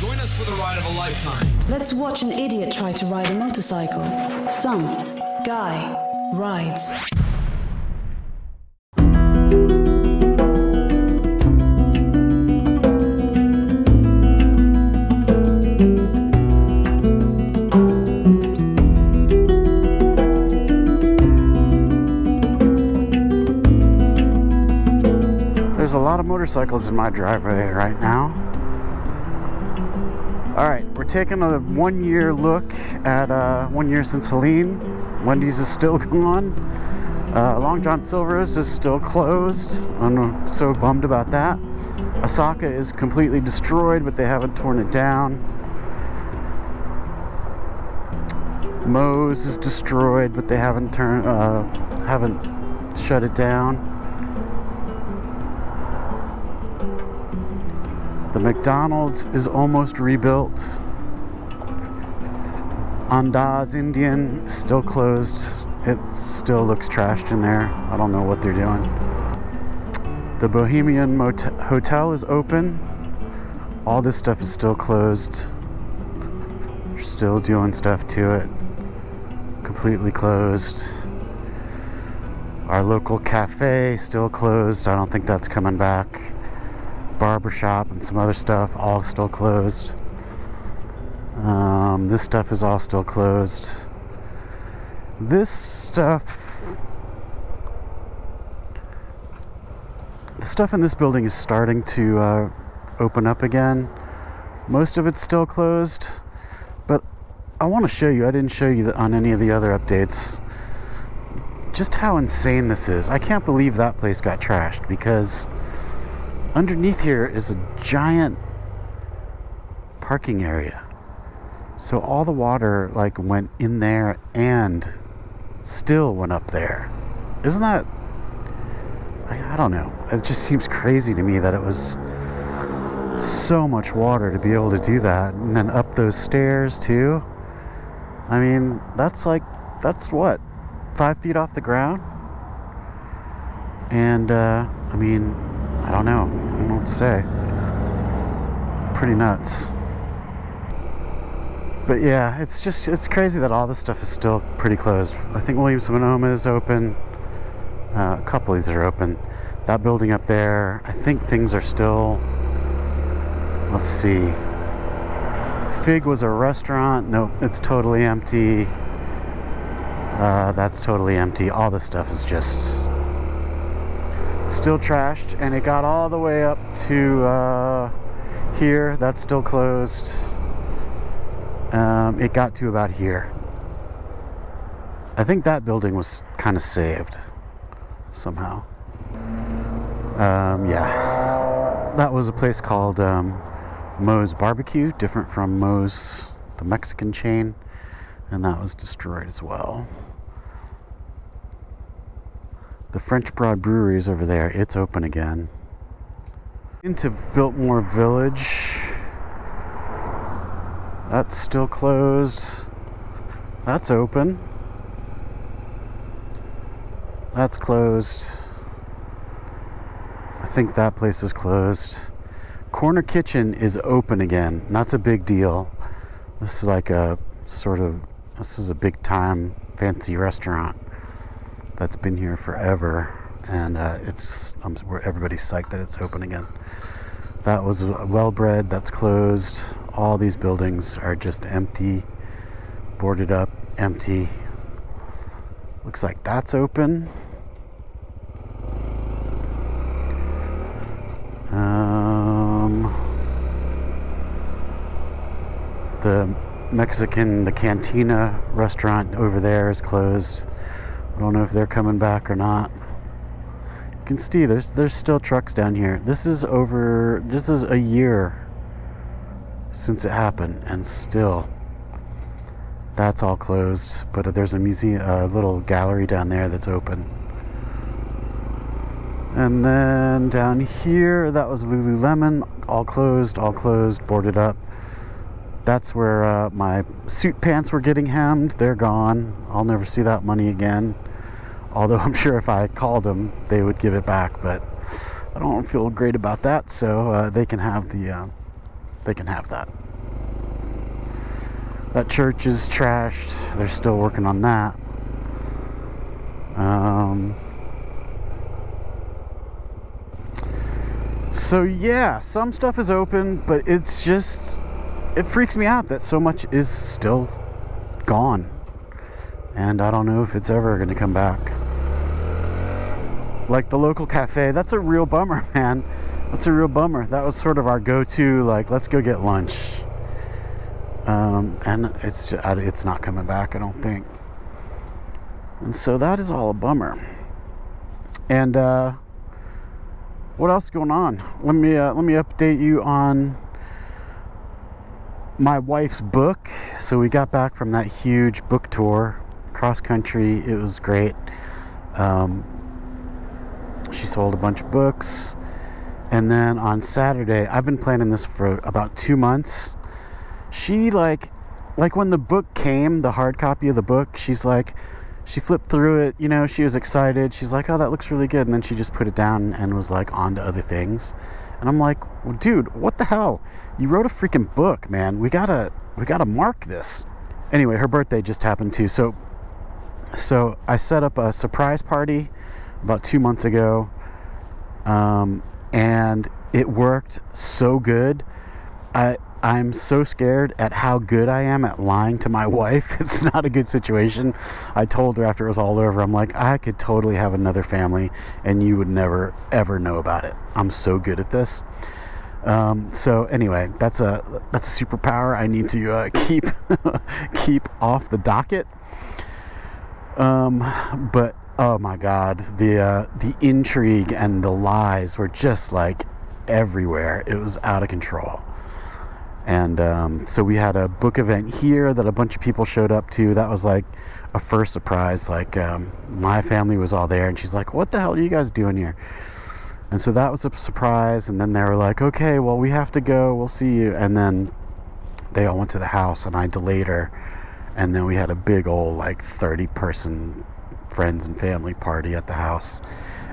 Join us for the ride of a lifetime. Let's watch an idiot try to ride a motorcycle. Some guy rides. There's a lot of motorcycles in my driveway right now. Alright, we're taking a 1 year look at 1 year since Helene. Wendy's is still gone. Long John Silver's is still closed. I'm so bummed about that. Osaka is completely destroyed, but they haven't torn it down. Moe's is destroyed, but they haven't shut it down. The McDonald's is almost rebuilt. Andaz Indian is still closed. It still looks trashed in there. I don't know what they're doing. The Bohemian Hotel is open. All this stuff is still closed. They're still doing stuff to it. Completely closed. Our local cafe still closed. I don't think that's coming back. Barbershop and some other stuff all still closed. This stuff is all still closed. The stuff in this building is starting to open up again. Most of it's still closed, but I want to show you, I didn't show you on any of the other updates, just how insane this is. I can't believe that place got trashed, because underneath here is a giant parking area. So all the water like went in there and still went up there. Isn't that, I don't know. It just seems crazy to me that it was so much water to be able to do that. And then up those stairs too. I mean, that's what, 5 feet off the ground? And, I mean, I don't know what to say. Pretty nuts. But yeah, it's crazy that all this stuff is still pretty closed. I think Williams-Sonoma is open. A couple of these are open. That building up there, I think things are still, let's see. Fig was a restaurant. Nope, it's totally empty. That's totally empty. All this stuff is just still trashed, and it got all the way up to here. That's still closed. It got to about here. I think that building was kind of saved somehow. Yeah, that was a place called Moe's Barbecue, different from Moe's, the Mexican chain, and that was destroyed as well. The French Broad Brewery is over there. It's open again. Into Biltmore Village. That's still closed. That's open. That's closed. I think that place is closed. Corner Kitchen is open again. And that's a big deal. This is like this is a big time fancy restaurant that's been here forever, and everybody's psyched that it's open again. That was Well Bred, that's closed. All these buildings are just empty, boarded up, empty. Looks like that's open. The Cantina restaurant over there is closed. I don't know if they're coming back or not. You can see there's still trucks down here. This is a year since it happened, and still that's all closed. But there's a museum, a little gallery down there that's open. And then down here, that was Lululemon, all closed, boarded up. That's where my suit pants were getting hemmed. They're gone. I'll never see that money again. Although I'm sure if I called them, they would give it back. But I don't feel great about that. So they can have that. That church is trashed. They're still working on that. So yeah, some stuff is open, but it's just, it freaks me out that so much is still gone. And I don't know if it's ever going to come back. Like the local cafe, that's a real bummer, man. That's a real bummer. That was sort of our go-to, like, let's go get lunch. And it's not coming back, I don't think. And so that is all a bummer. And what else is going on? Let me update you on my wife's book. So we got back from that huge book tour, cross country. It was great. She sold a bunch of books. And then on Saturday, I've been planning this for about 2 months. She like when the book came, the hard copy of the book, she's like, she flipped through it, you know, she was excited. She's like, oh, that looks really good. And then she just put it down and was like on to other things. And I'm like, well, dude, what the hell? You wrote a freaking book, man. We gotta mark this. Anyway, her birthday just happened too. So I set up a surprise party about 2 months ago. And it worked so good. I'm so scared at how good I am at lying to my wife. It's not a good situation. I told her after it was all over, I'm like, I could totally have another family and you would never ever know about it. I'm so good at this. So anyway, that's a superpower I need to keep off the docket. But oh my God, the intrigue and the lies were just like everywhere. It was out of control. And so we had a book event here that a bunch of people showed up to. That was like a first surprise. Like my family was all there, and she's like, what the hell are you guys doing here? And so that was a surprise. And then they were like, okay, well, we have to go, we'll see you. And then they all went to the house, and I delayed her. And then we had a big old like 30-person friends and family party at the house,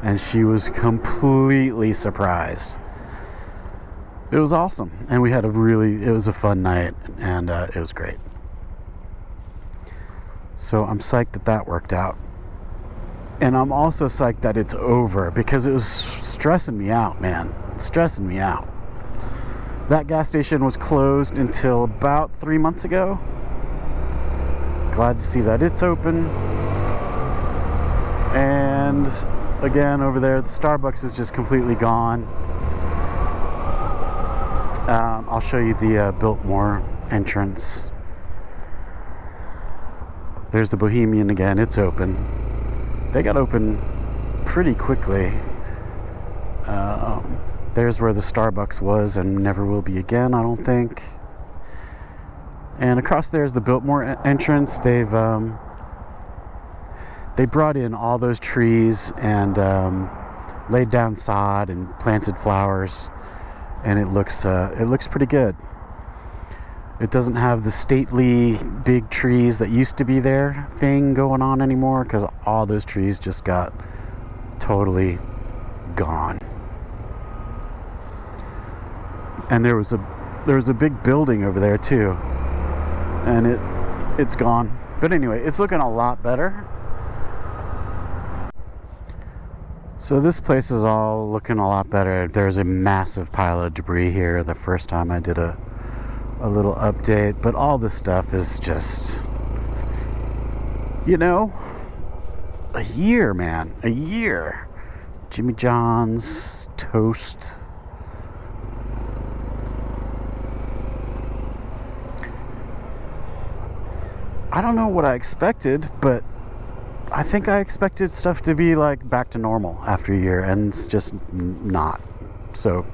and she was completely surprised. It was awesome, and we had it was a fun night, and it was great. So I'm psyched that worked out, and I'm also psyched that it's over, because it was stressing me out, man. It's stressing me out. That gas station was closed until about 3 months ago. Glad to see that it's open. And again, over there, the Starbucks is just completely gone. I'll show you the Biltmore entrance. There's the Bohemian again. It's open. They got open pretty quickly. There's where the Starbucks was and never will be again, I don't think. And across there is the Biltmore entrance. They brought in all those trees and laid down sod and planted flowers, and it looks pretty good. It doesn't have the stately big trees that used to be there thing going on anymore, because all those trees just got totally gone. And there was a big building over there too, and it's gone. But anyway, it's looking a lot better. So this place is all looking a lot better. There's a massive pile of debris here the first time I did a little update, but all this stuff is just, you know, a year, man. A year. Jimmy John's, toast. I don't know what I expected, but I think I expected stuff to be like back to normal after a year, and it's just not. So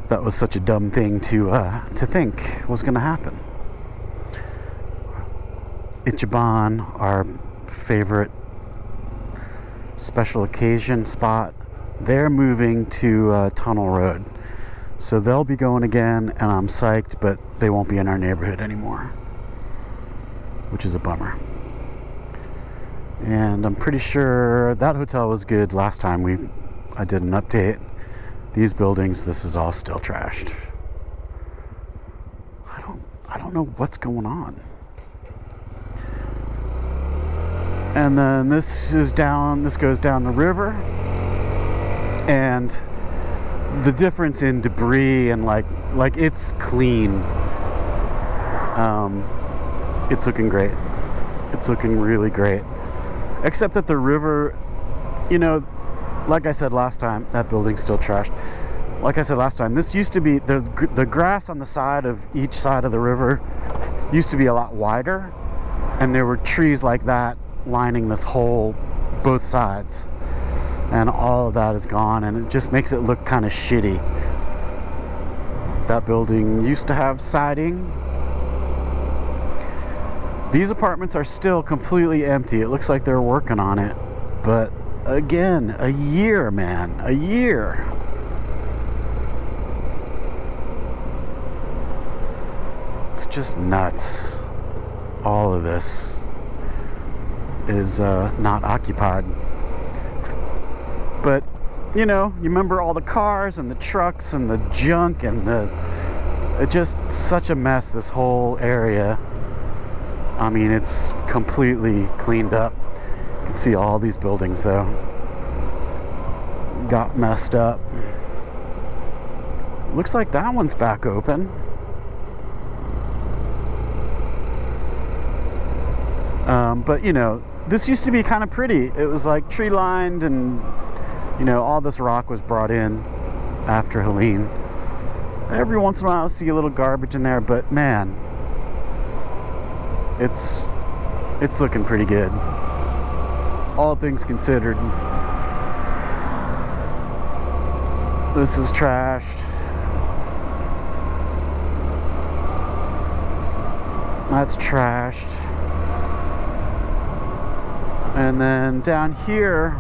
that was such a dumb thing to think was going to happen. Ichiban, our favorite special occasion spot, they're moving to Tunnel Road. So they'll be going again, and I'm psyched, but they won't be in our neighborhood anymore, which is a bummer. And I'm pretty sure that hotel was good last time I did an update. These buildings, this is all still trashed. I don't know what's going on. And then this goes down the river, and the difference in debris and like it's clean. It's looking great. It's looking really great. Except that the river, you know, like I said last time, that building's still trashed. Like I said last time, this used to be, the grass on the side of each side of the river used to be a lot wider, and there were trees like that lining this whole, both sides. And all of that is gone, and it just makes it look kind of shitty. That building used to have siding. These apartments are still completely empty. It looks like they're working on it. But again, a year, man. A year. It's just nuts. All of this is not occupied. But, you know, you remember all the cars and the trucks and the junk and it's just such a mess, this whole area. I mean, it's completely cleaned up. You can see all these buildings, though, got messed up. Looks like that one's back open. But, you know, this used to be kind of pretty. It was like tree lined, and, you know, all this rock was brought in after Helene. Every once in a while I see a little garbage in there, but man, it's looking pretty good, all things considered. This is trashed. That's trashed. And then down here,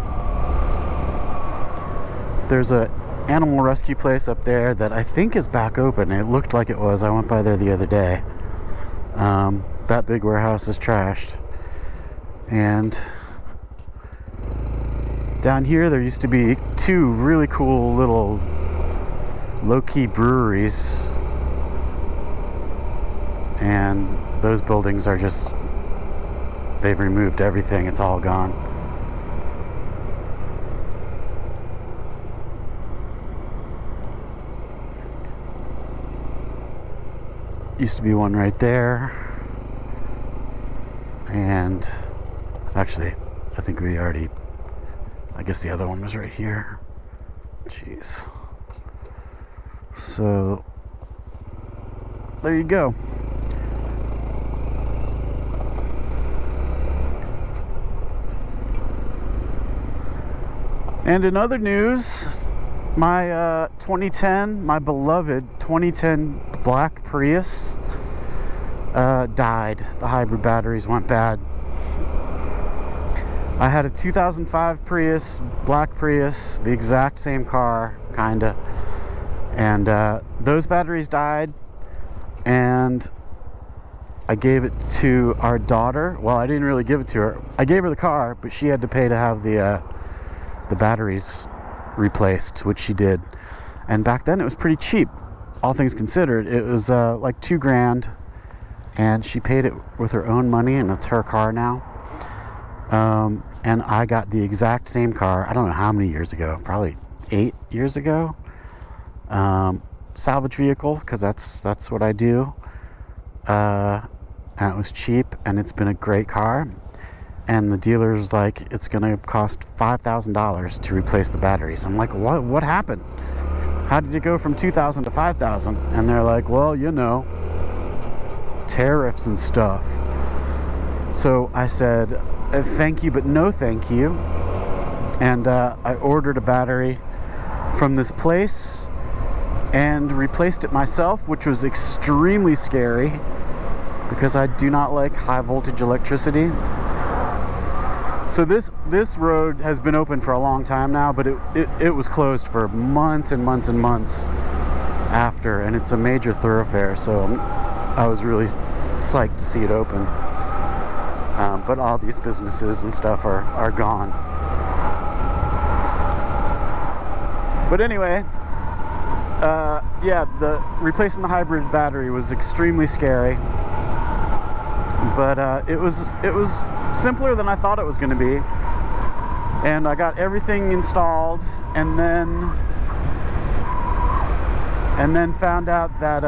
there's a animal rescue place up there that I think is back open. It looked like it was. I went by there the other day. That big warehouse is trashed. And down here there used to be two really cool little low-key breweries, and those buildings are just, they've removed everything. It's all gone. Used to be one right there. And actually, I think we already, I guess the other one was right here. Jeez. So, there you go. And in other news, my 2010, my beloved 2010 black Prius died. The hybrid batteries went bad. I had a 2005 Prius, black Prius, the exact same car, kinda, and those batteries died, and I gave it to our daughter. Well, I didn't really give it to her. I gave her the car, but she had to pay to have the batteries replaced, which she did. And back then it was pretty cheap, all things considered. It was like $2,000, and she paid it with her own money, and it's her car now. And I got the exact same car, I don't know how many years ago, probably 8 years ago. Salvage vehicle, because that's what I do. And it was cheap, and it's been a great car. And the dealer's like, it's gonna cost $5,000 to replace the batteries. I'm like, what happened? How did it go from $2,000 to $5,000? And they're like, well, you know, tariffs and stuff. So I said, thank you, but no thank you. And I ordered a battery from this place and replaced it myself, which was extremely scary because I do not like high voltage electricity. So this road has been open for a long time now, but it was closed for months and months and months after, and it's a major thoroughfare, so I was really psyched to see it open. But all these businesses and stuff are gone. But anyway, yeah, the replacing the hybrid battery was extremely scary, but it was simpler than I thought it was going to be. And I got everything installed, and then found out that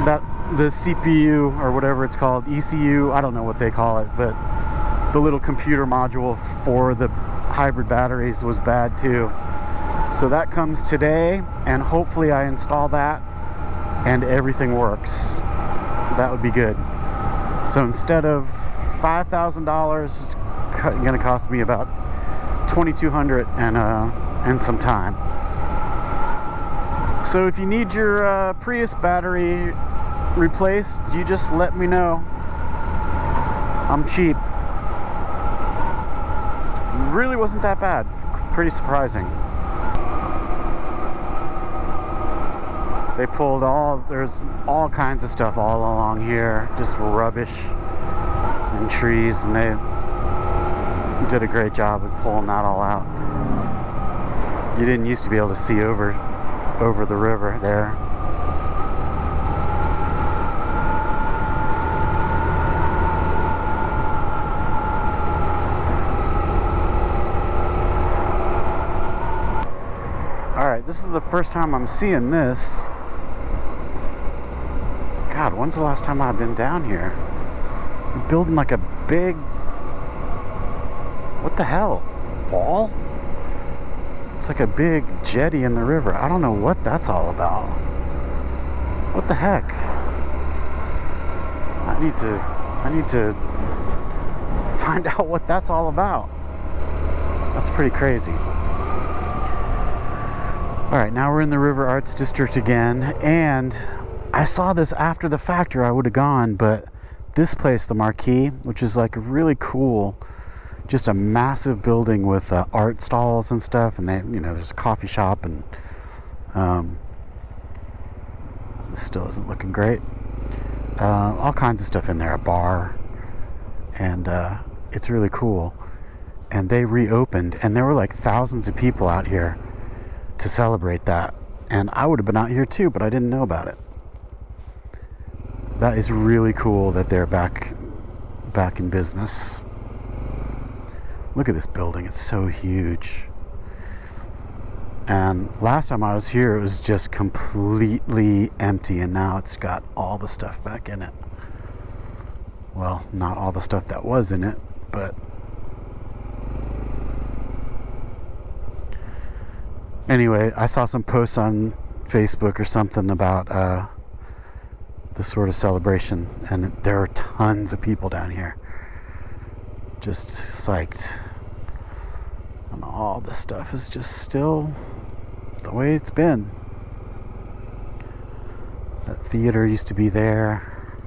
that the CPU, or whatever it's called, ECU, I don't know what they call it, but the little computer module for the hybrid batteries was bad too. So that comes today, and hopefully I install that and everything works. That would be good. So instead of $5,000, it's going to cost me about $2,200 and some time. So if you need your Prius battery replaced, you just let me know. I'm cheap. Really wasn't that bad. Pretty surprising. They pulled there's all kinds of stuff all along here, just rubbish and trees, and they did a great job of pulling that all out. You didn't used to be able to see over the river there. Alright, this is the first time I'm seeing this. God, when's the last time I've been down here? We're building like a big... What the hell? Wall? It's like a big jetty in the river. I don't know what that's all about. What the heck? I need to find out what that's all about. That's pretty crazy. Alright, now we're in the River Arts District again, and I saw this after the fact, or I would have gone, but this place, the Marquee, which is like really cool, just a massive building with art stalls and stuff, and there's a coffee shop, and this still isn't looking great. All kinds of stuff in there, a bar, and it's really cool. And they reopened, and there were like thousands of people out here to celebrate that, and I would have been out here too, but I didn't know about it. That is really cool that they're back in business. Look at this building, it's so huge. And last time I was here, it was just completely empty, and now it's got all the stuff back in it. Well, not all the stuff that was in it, but anyway, I saw some posts on Facebook or something about this sort of celebration, and there are tons of people down here just psyched, and all this stuff is just still the way it's been. That theater used to be there.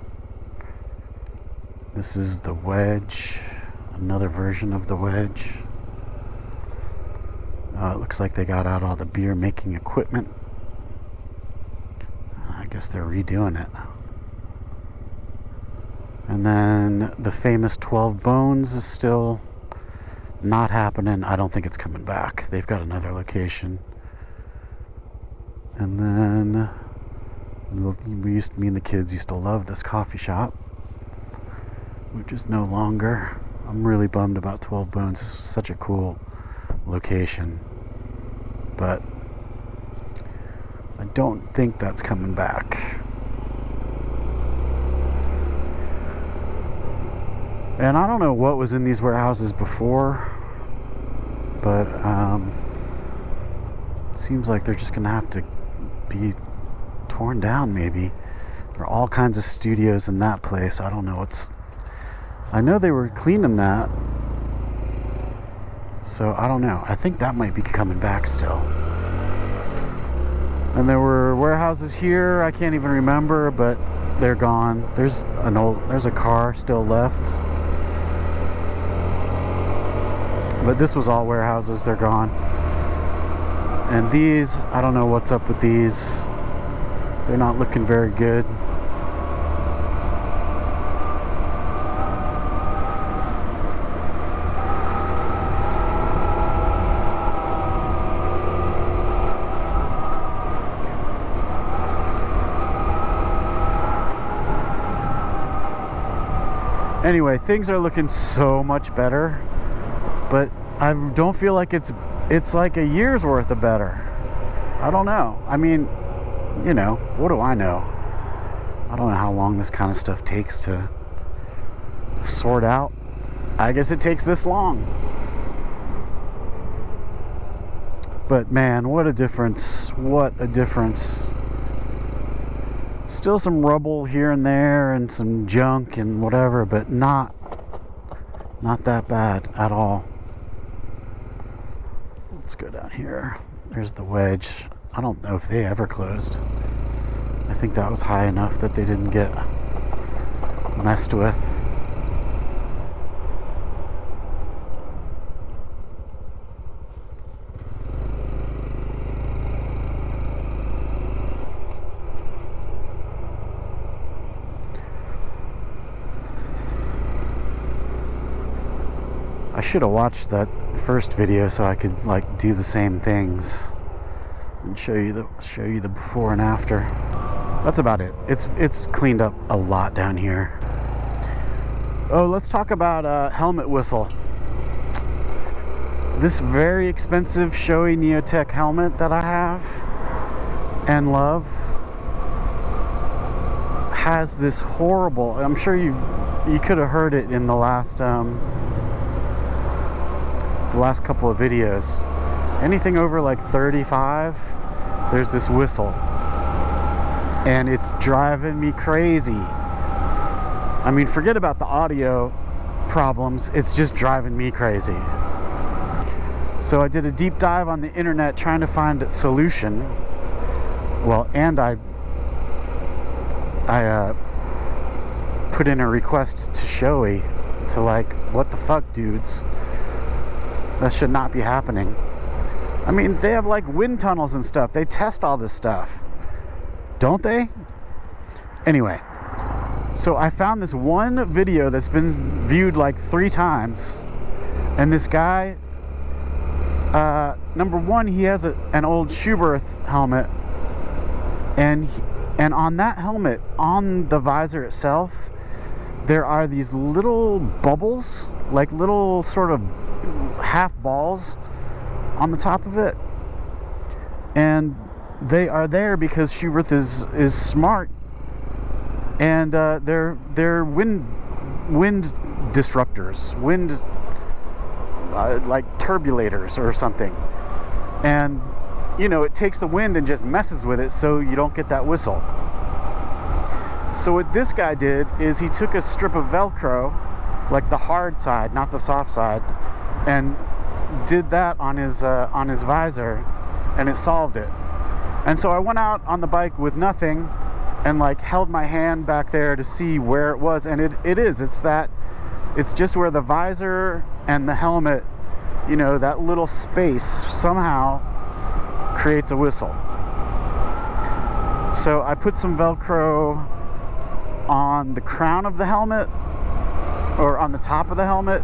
This is the Wedge, another version of the Wedge. It looks like they got out all the beer making equipment. I guess they're redoing it. And then the famous 12 Bones is still not happening. I don't think it's coming back. They've got another location. And then me and the kids used to love this coffee shop, which is no longer. I'm really bummed about 12 Bones. This is such a cool location, but I don't think that's coming back. And I don't know what was in these warehouses before, but it seems like they're just gonna have to be torn down. Maybe there are all kinds of studios in that place. I don't know I know they were cleaning that, so I don't know. I think that might be coming back still. And there were warehouses here, I can't even remember, but they're gone. There's a car still left, but this was all warehouses. They're gone. And these, I don't know what's up with these. They're not looking very good. Anyway, things are looking so much better, but I don't feel like it's like a year's worth of better. I don't know. I mean, you know, what do I know? I don't know how long this kind of stuff takes to sort out. I guess it takes this long. But man, what a difference. What a difference. Still some rubble here and there and some junk and whatever, but not that bad at all. Let's go down here. There's the wedge. I don't know if they ever closed. I think that was high enough that they didn't get messed with. I should have watched that first video so I could like do the same things and show you the before and after. That's about it. It's cleaned up a lot down here. Oh, let's talk about helmet whistle. This very expensive Shoei Neotech helmet that I have and love has this horrible, I'm sure you could have heard it in the last couple of videos. Anything over like 35, there's this whistle. And it's driving me crazy. I mean, forget about the audio problems, it's just driving me crazy. So I did a deep dive on the internet trying to find a solution. Well, and I put in a request to Shoei to like, what the fuck, dudes? That should not be happening. I mean, they have like wind tunnels and stuff. They test all this stuff, don't they? Anyway, so I found this one video that's been viewed like 3 times, and this guy, number one, he has an old Schuberth helmet, and on that helmet, on the visor itself, there are these little bubbles, like little sort of half balls on the top of it, and they are there because Schuberth is smart, and they're wind disruptors, like turbulators or something, and you know, it takes the wind and just messes with it so you don't get that whistle. So what this guy did is he took a strip of Velcro, like the hard side, not the soft side, and did that on his visor, and it solved it. And so I went out on the bike with nothing and like held my hand back there to see where it was, and it's just where the visor and the helmet, you know, that little space somehow creates a whistle. So I put some Velcro on the crown of the helmet, or on the top of the helmet,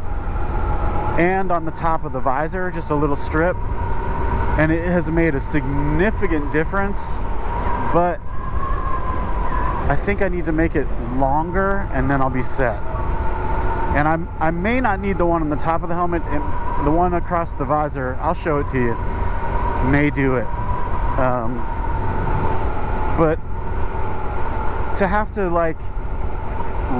and on the top of the visor, just a little strip, and it has made a significant difference. But I think I need to make it longer, and then I'll be set. And I may not need the one on the top of the helmet, and the one across the visor, I'll show it to you, may do it. But to have to like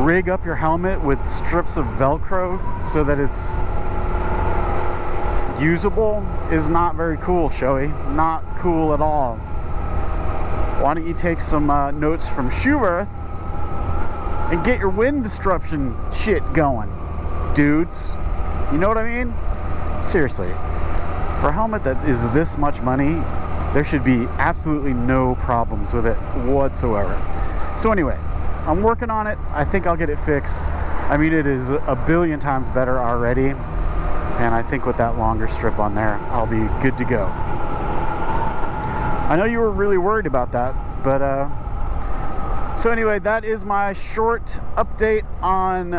rig up your helmet with strips of Velcro so that it's usable is not very cool, Shoei. Not cool at all. Why don't you take some notes from Schuberth and get your wind disruption shit going, dudes? You know what I mean? Seriously, for a helmet that is this much money, there should be absolutely no problems with it whatsoever. So anyway, I'm working on it. I think I'll get it fixed. I mean, it is a billion times better already, and I think with that longer strip on there, I'll be good to go. I know you were really worried about that, but so anyway, that is my short update on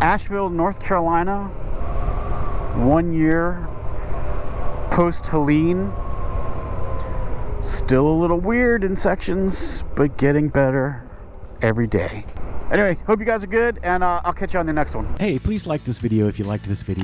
Asheville, North Carolina. 1 year post Helene. Still a little weird in sections, but getting better every day. Anyway, hope you guys are good, and I'll catch you on the next one. Hey, please like this video if you liked this video.